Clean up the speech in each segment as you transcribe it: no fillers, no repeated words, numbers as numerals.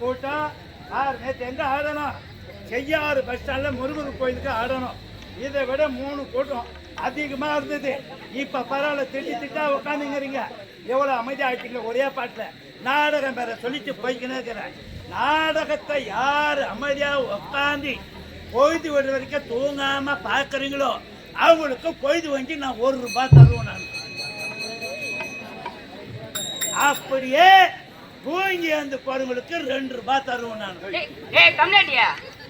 கூட்டம் நேற்று எங்க ஆடணும்? செய்யாறு பஸ் ஸ்டாண்ட்ல முருகர் கோயிலுக்கு ஆடணும். இதை விட 3 கூட்டம் அதிகமா இருந்தது. இப்ப பரவாயில்ல, திட்டா உட்காந்துங்கிறீங்க. எவ்வளவு அமைதியா ஆயிட்டீங்க ஒரே பாட்டுல. நாடகம் வேற சொல்லிட்டு போய்க்கினே இருக்கிறேன். நாடகத்தை யாரு அமைதியா உட்காந்து பொழுது விடுற வரைக்கும் தூங்காம பாக்குறீங்களோ அவங்களுக்கு பொழுது வாங்கி நான் 1 ரூபாய் தருவேன். நான் அப்படியே தூங்கி வந்து போறவங்களுக்கு 2 ரூபாய் தருவேன். நான் தமிழ்நாட்டியா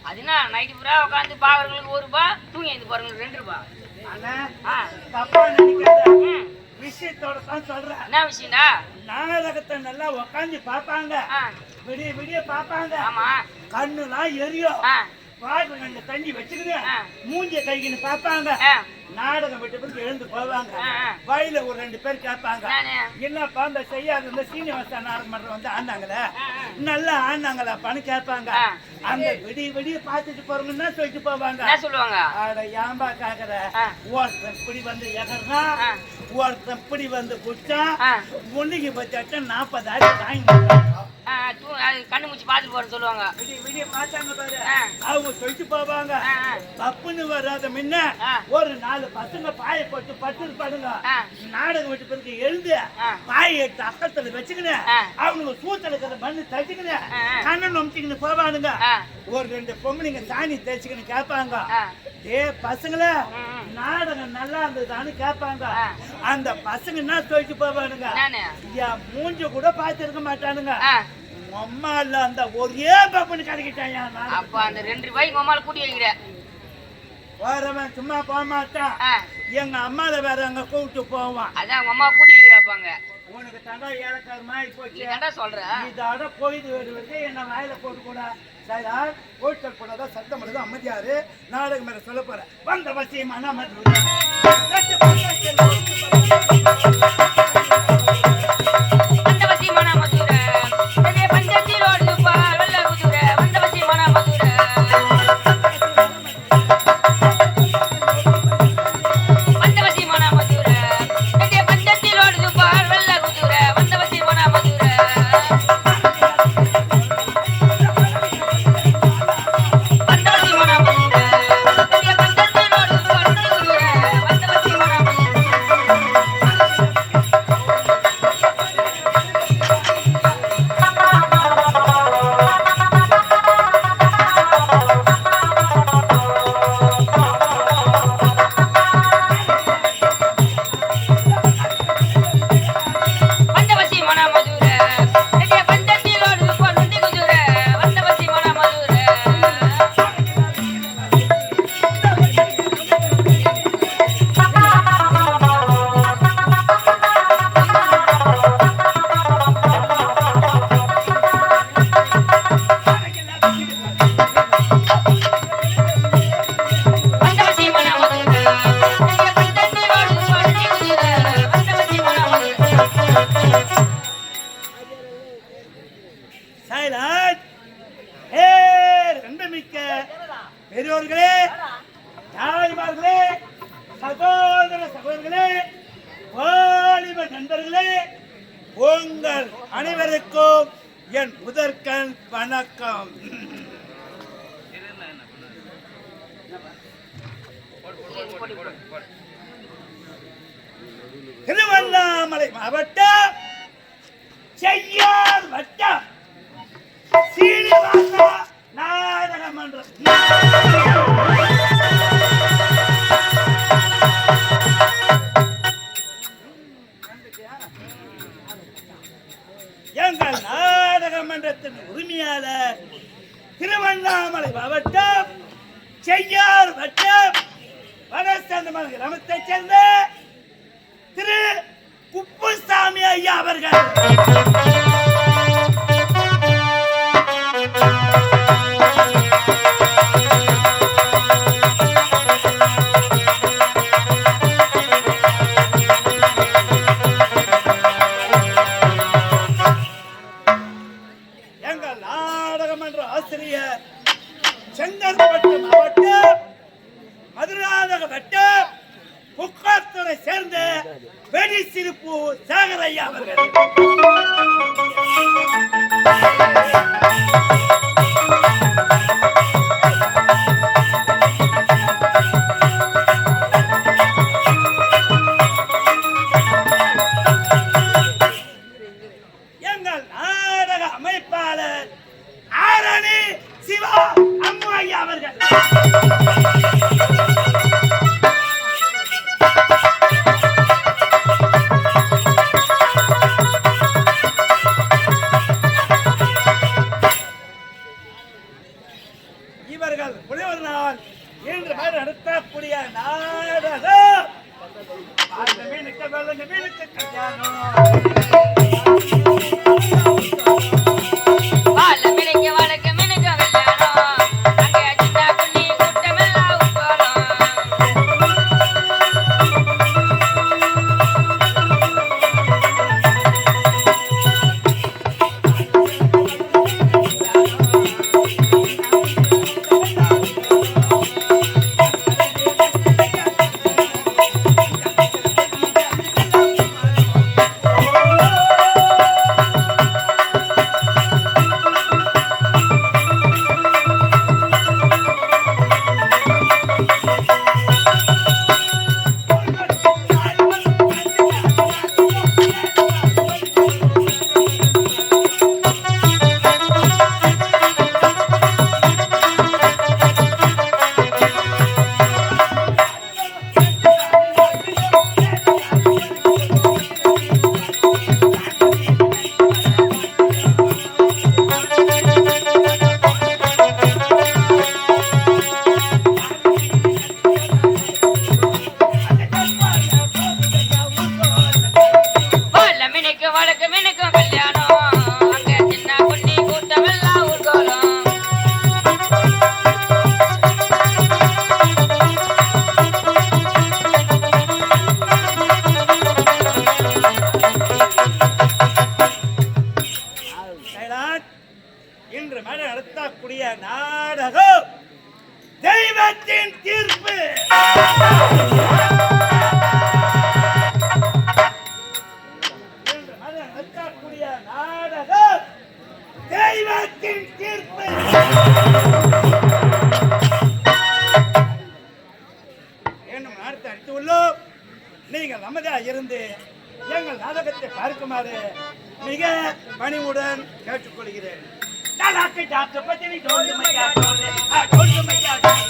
அதுனா நைட்டு பூரா உட்காந்து பாக்குறவங்களுக்கு 1 ரூபாய், தூங்கி வந்து போறவங்களுக்கு 2 ரூபாய். தப்பா நினைக்காத, விஷயத்தோட தான் சொல்றேன். என்ன விஷயம்டா? நாடகத்தை நல்லா உட்காந்து பாப்பாங்க, விடிய விடிய பாப்பாங்க. ஆமா, கண்ணுலாம் எரியும். பாட்டு 2 தண்ணி வச்சுக்கிட்டு மூஞ்சிய கைக்குன்னு பாப்பாங்க. நாடகம் விட்டு பிறகு எழுந்து போவாங்க. வயல ஒரு 2 பேர் கேட்பாங்க, என்னப்பா இந்த செய்யாத இந்த சீனிவாச நாடகம் மன்றம் வந்து ஆனாங்களே, நல்லா ஆனாங்களாப்பான்னு கேட்பாங்க. அந்த விடிய விடிய பார்த்துட்டு போறவங்கன்னா சொல்லிட்டு போவாங்க. சொல்லுவாங்க, அட ஏம்பா கேக்குற, ஒருத்தன் இப்படி வந்து எகர்னா, ஒருத்தன் இப்படி வந்து குச்சா, முன்னிக்கு பச்சாட்ட 40,000 வாங்கி கண்ணு மூச்சு பாத்துட்டு போற சொல்லுவாங்க. விடிய விடிய பார்த்தாங்க பாரு, அவங்க சொல்லிட்டு போவாங்க. தப்புன்னு வராத முன்ன ஒரு 4 பசங்க பாயை போட்டு பட்டு படுங்க. நாடகம் விட்டு பிறகு எழுந்து பாயை எடுத்து அக்கத்துல வச்சுக்கினேன், அவனுக்கு சூத்துல இருக்கிற மண்ணு தச்சுக்கினேன், கண்ணை நொமிச்சுக்கின்னு போவானுங்க. ஒரு 2 பொம்பளைங்க சாணி தேய்ச்சிக்கின்னு கேட்பாங்க, ஏ பசங்கள நாடகம் நல்லா இருந்ததுன்னு கேட்பாங்க. அந்த பசங்க என்ன சொல்லிட்டு போவானுங்க, மூஞ்ச கூட பார்த்திருக்க மாட்டானுங்க. அம்மா இல்ல அந்த ஒரே பப்பனு கிடைக்கிட்டாயா. அப்ப அந்த 2 ரூபாய்க்கு அம்மால கூட்டி வைக்கிற வரவன் சும்மா போக மாட்டான். எங்க அம்மால வேற அங்க கூப்பிட்டு போவான். அதான் உங்க அம்மா கூட்டி வைக்கிறாப்பாங்க. உனக்கு தண்டா ஏலக்காரமா போச்சு. என்ன சொல்ற? இதோட போயிது வருவது என்ன வாயில போட்டு கூட சார் கோட்டல் போடாத சத்தம் பண்ணுறது அமைதியாரு. நாடகம் மேல சொல்ல போறேன். வந்த வசியமான பெரியோர்களே, தாய்மார்களே, சகோதர சகோதரர்களே, வாலிப நண்பர்களே, உங்கள் அனைவருக்கும் என் முதற்கண் வணக்கம். திருவண்ணாமலை மாவட்டம் செய்யார் வட்டம் சீனிவாசா நாடக மன்றம். எங்கள் நாடக மன்றத்தின் உரிமையாளர் திருவண்ணாமலை மாவட்டம் செய்யார் வட்டம் வடசந்தமன் கிராமத்தைச் சேர்ந்த திரு குப்புசாமி ஐயா அவர்கள். எங்கள் நாடகமன்ற ஆசிரியர் செங்கற்பட்டு மாவட்டம் மதுராந்தக வட்டம் புக்காத்துறை சேர்ந்த வெடி சிரிப்பு சாகரையா அவர்கள். எங்கள் நாடக அமைப்பாளர் ஆரணி சிவா அம்மாயி அவர்கள். இவர்கள் புலவர் நாள் இன்று நடத்தக்கூடிய நாடகம் அந்த மீனுக்கு வெள்ளங்க மீனுக்கு கல்யாணம். இன்று நடத்தக்கூடிய நாடகம் தெய்வத்தின் தீர்ப்பு. இன்று நடத்தக்கூடிய நாடகம் தெய்வத்தின் தீர்ப்பு. என்னும் நாடத்தை அடித்து உள்ளோம். நீங்கள் அமைதியாக இருந்து எங்கள் நாடகத்தை பார்க்குமாறு மிக பணிவுடன் கேட்டுக்கொள்கிறேன். நாளாக்கு டாக்டர் பத்தி டோல் மையா டோல் டோல் மையா டோல்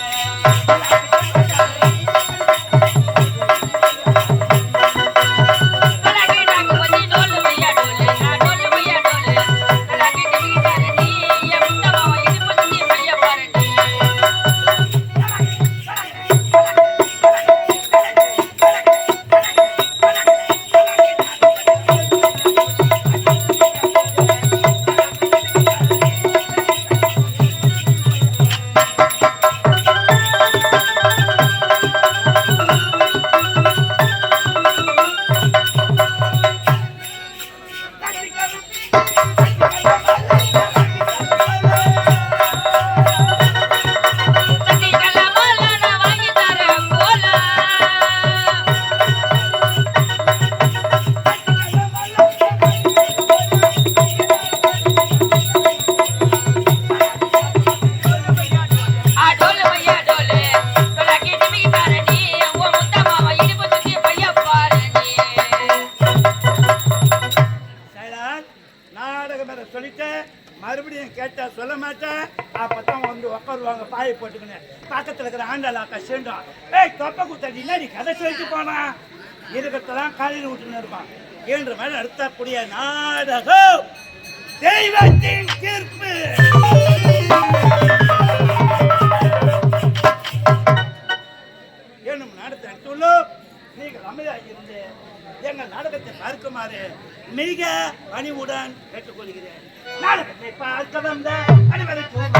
மறுபடியும் கேட்டா சொல்ல மாட்டேன். அப்பதான் வந்து உட்காருவாங்க பாயை போட்டுக்கின்னு பக்கத்துல இருக்கிற ஆண்டாளாக்கா சேர்ந்தோம். ஏய் தொப்ப குத்தாடி நீ கதை சொல்லிட்டு போனா இருக்கத்தெல்லாம் காலையில் விட்டுன்னு இருப்பான் என்ற மாதிரி நடத்தக்கூடிய நாடகம் தெய்வத்தின் தீர்ப்பு. என்னும் நாடகத்தை எடுத்துள்ளோம். நீங்கள் அமைதியாக இருந்து எங்கள் நாடகத்தை பார்க்குமாறு மிக பணிவுடன் கேட்டுக்கொள்கிறேன். நாடகத்தை பார்க்க வந்த அனைவருக்கும்